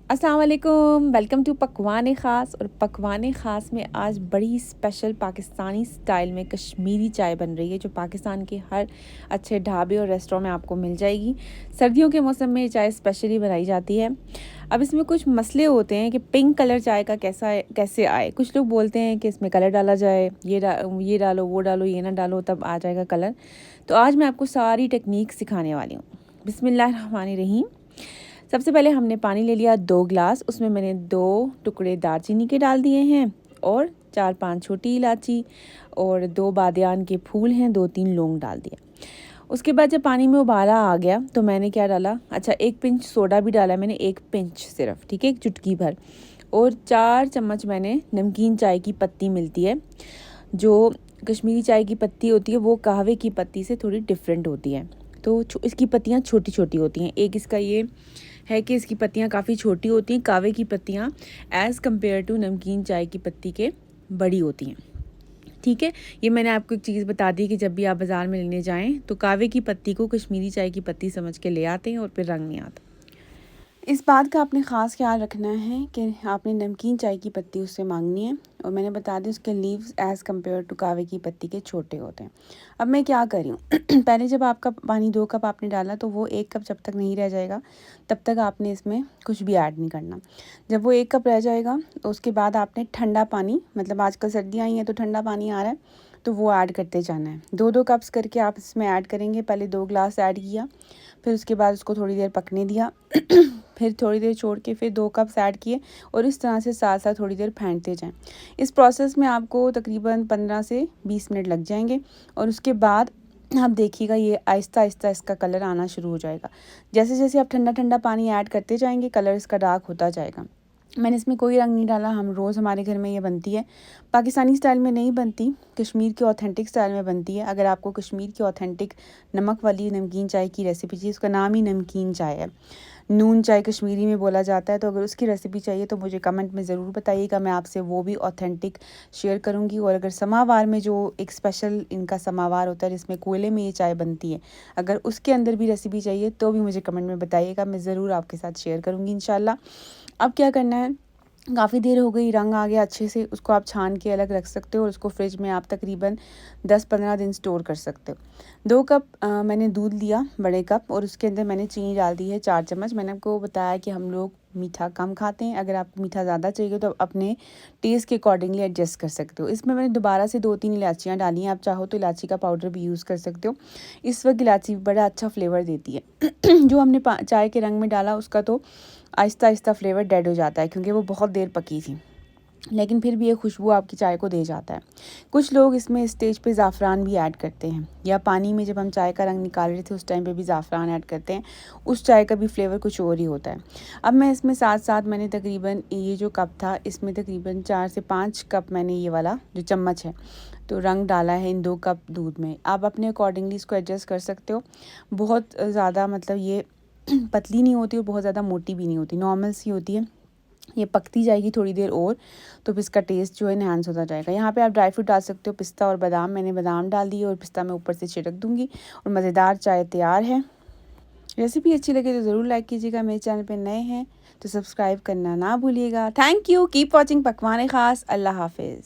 अस्सलाम वालेकुम, welcome to पकवान ख़ास। और पकवान ख़ास में आज बड़ी स्पेशल पाकिस्तानी स्टाइल में कश्मीरी चाय बन रही है, जो पाकिस्तान के हर अच्छे ढाबे और रेस्टोरेंट में आपको मिल जाएगी। सर्दियों के मौसम में ये चाय स्पेशली बनाई जाती है। अब इसमें कुछ मसले होते हैं कि पिंक कलर चाय का कैसे आए। कुछ लोग बोलते हैं कि इसमें कलर डाला जाए, ये डालो, वो डालो, ये ना डालो, तब आ जाएगा कलर। तो आज मैं आपको सारी टेक्निक सिखाने वाली हूँ। बिस्मिल्लाहिर्रहमानिर्रहीम। सबसे पहले हमने पानी ले लिया 2 गिलास, उसमें मैंने 2 टुकड़े दालचीनी के डाल दिए हैं और 4-5 छोटी इलायची और 2 बादियान के फूल हैं, 2-3 लौंग डाल दिया। उसके बाद जब पानी में उबाला आ गया तो मैंने क्या डाला, अच्छा 1 पिंच सोडा भी डाला मैंने, 1 पिंच सिर्फ, ठीक है, एक चुटकी भर। और 4 चम्मच मैंने नमकीन चाय की पत्ती मिलती है। जो कश्मीरी चाय की पत्ती होती है वो कहवे की पत्ती से थोड़ी डिफरेंट होती है, तो इसकी पत्तियाँ छोटी छोटी होती हैं। एक इसका ये है कि इसकी पत्तियाँ काफ़ी छोटी होती हैं, कहवे की पत्तियाँ एज़ कम्पेयर टू नमकीन चाय की पत्ती के बड़ी होती हैं, ठीक है। ये मैंने आपको एक चीज़ बता दी कि जब भी आप बाज़ार में लेने जाएं तो कहवे की पत्ती को कश्मीरी चाय की पत्ती समझ के ले आते हैं और फिर रंग नहीं आता। इस बात का आपने ख़ास ख्याल रखना है कि आपने नमकीन चाय की पत्ती उससे मांगनी है, और मैंने बता दी उसके लीव्स एज़ कम्पेयर टू कहवे की पत्ती के छोटे होते हैं। अब मैं क्या करी हूँ पहले जब आपका पानी 2 कप आपने डाला तो वो 1 कप जब तक नहीं रह जाएगा तब तक आपने इसमें कुछ भी ऐड नहीं करना। जब वो 1 कप रह जाएगा तो उसके बाद आपने ठंडा पानी, मतलब आजकल सर्दियाँ आई हैं तो ठंडा पानी आ रहा है, तो वो ऐड करते जाना है। 2-2 कप्स करके आप इसमें ऐड करेंगे। पहले 2 गिलास ऐड किया, फिर उसके बाद उसको थोड़ी देर पकने दिया फिर थोड़ी देर छोड़ के फिर 2 कप्स ऐड किए, और इस तरह से साथ साथ थोड़ी देर फेंटते जाएं। इस प्रोसेस में आपको तकरीबन 15 से 20 मिनट लग जाएंगे, और उसके बाद आप देखिएगा ये आहिस्ता आहिस्ता इसका कलर आना शुरू हो जाएगा। जैसे जैसे आप ठंडा ठंडा पानी ऐड करते जाएंगे कलर इसका डार्क होता जाएगा। मैंने इसमें कोई रंग नहीं डाला, हम रोज़ हमारे घर में ये बनती है। पाकिस्तानी स्टाइल में नहीं बनती, कश्मीर के ऑथेंटिक स्टाइल में बनती है। अगर आपको कश्मीर की ऑथेंटिक नमक वाली नमकीन चाय की रेसिपी चाहिए, उसका नाम ही नमकीन चाय है, नून चाय कश्मीरी में बोला जाता है, तो अगर उसकी रेसिपी चाहिए तो मुझे कमेंट में ज़रूर बताइएगा, मैं आपसे वो भी ऑथेंटिक शेयर करूँगी। और अगर समावार में जो एक स्पेशल इनका समावार होता है जिसमें कोयले में ये चाय बनती है, अगर उसके अंदर भी रेसिपी चाहिए तो भी मुझे कमेंट में बताइएगा, मैं ज़रूर आपके साथ शेयर करूँगी इंशाल्लाह। अब क्या करना है, काफ़ी देर हो गई, रंग आ गया अच्छे से, उसको आप छान के अलग रख सकते हो और उसको फ्रिज में आप तकरीबन 10-15 दिन स्टोर कर सकते हो। 2 कप मैंने दूध लिया, बड़े कप, और उसके अंदर मैंने चीनी डाल दी है 4 चम्मच। मैंने आपको बताया कि हम लोग मीठा कम खाते हैं, अगर आपको मीठा ज़्यादा चाहिए तो अपने टेस्ट के अकॉर्डिंगली एडजस्ट कर सकते हो। इसमें मैंने दोबारा से 2-3 इलायचियाँ डाली हैं, आप चाहो तो इलायची का पाउडर भी यूज़ कर सकते हो। इस वक्त इलायची बड़ा अच्छा फ्लेवर देती है जो हमने चाय के रंग में डाला उसका तो आहिस्ता आहिस्ता फ्लेवर डेड हो जाता है क्योंकि वो बहुत देर पकी थी, लेकिन फिर भी ये खुशबू आपकी चाय को दे जाता है। कुछ लोग इसमें स्टेज पे ज़ाफ़रान भी ऐड करते हैं, या पानी में जब हम चाय का रंग निकाल रहे थे उस टाइम पे भी ज़ाफ़रान ऐड करते हैं, उस चाय का भी फ्लेवर कुछ और ही होता है। अब मैं इसमें साथ साथ मैंने तकरीबन ये जो कप था इसमें तकरीबन 4 से 5 कप मैंने ये वाला जो चम्मच है तो रंग डाला है इन 2 कप दूध में। आप अपने अकॉर्डिंगली इसको एडजस्ट कर सकते हो। बहुत ज़्यादा मतलब ये पतली नहीं होती और बहुत ज़्यादा मोटी भी नहीं होती, नॉर्मल सी होती है। ये पकती जाएगी थोड़ी देर और, तो फिर इसका टेस्ट जो है एनहांस होता जाएगा। यहाँ पे आप ड्राई फ्रूट डाल सकते हो, पिस्ता और बादाम, मैंने बादाम डाल दिए और पिस्ता मैं ऊपर से छिड़क दूँगी, और मज़ेदार चाय तैयार है। रेसिपी अच्छी लगे तो ज़रूर लाइक कीजिएगा, मेरे चैनल पे नए हैं तो सब्सक्राइब करना ना भूलिएगा। थैंक यू, कीप वॉचिंग पकवान ख़ास। अल्लाह हाफिज़।